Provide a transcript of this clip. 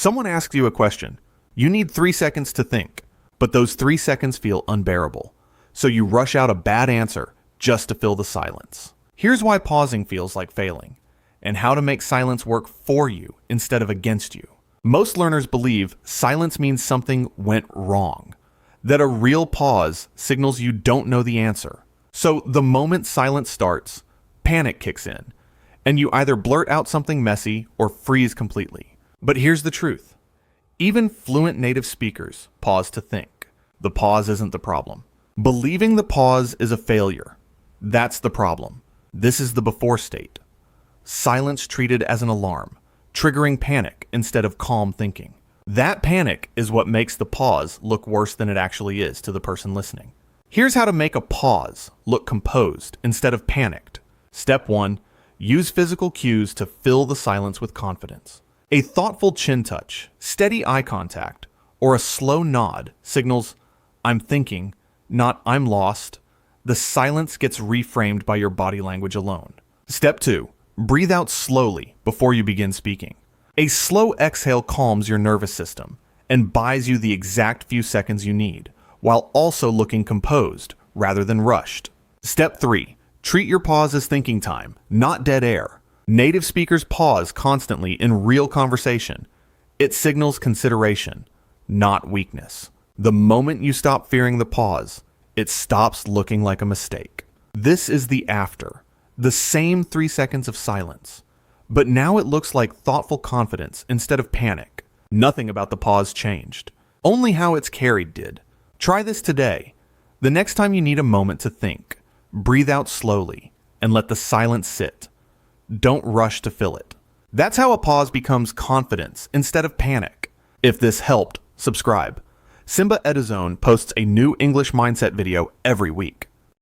Someone asks you a question. You need 3 seconds to think, but those 3 seconds feel unbearable. So you rush out a bad answer just to fill the silence. Here's why pausing feels like failing, and how to make silence work for you instead of against you. Most learners believe silence means something went wrong, that a real pause signals you don't know the answer. So the moment silence starts, panic kicks in, and you either blurt out something messy or freeze completely. But here's the truth. Even fluent native speakers pause to think. The pause isn't the problem. Believing the pause is a failure. That's the problem. This is the before state. Silence treated as an alarm, triggering panic instead of calm thinking. That panic is what makes the pause look worse than it actually is to the person listening. Here's how to make a pause look composed instead of panicked. Step 1. Use physical cues to fill the silence with confidence. A thoughtful chin touch, steady eye contact, or a slow nod signals, "I'm thinking," not "I'm lost." The silence gets reframed by your body language alone. Step 2. Breathe out slowly before you begin speaking. A slow exhale calms your nervous system and buys you the exact few seconds you need, while also looking composed rather than rushed. Step 3. Treat your pause as thinking time, not dead air. Native speakers pause constantly in real conversation. It signals consideration, not weakness. The moment you stop fearing the pause, it stops looking like a mistake. This is the after, the same 3 seconds of silence. But now it looks like thoughtful confidence instead of panic. Nothing about the pause changed. Only how it's carried did. Try this today. The next time you need a moment to think, breathe out slowly and let the silence sit. Don't rush to fill it. That's how a pause becomes confidence instead of panic. If this helped, subscribe. Simba Eduzone posts a new English mindset video every week.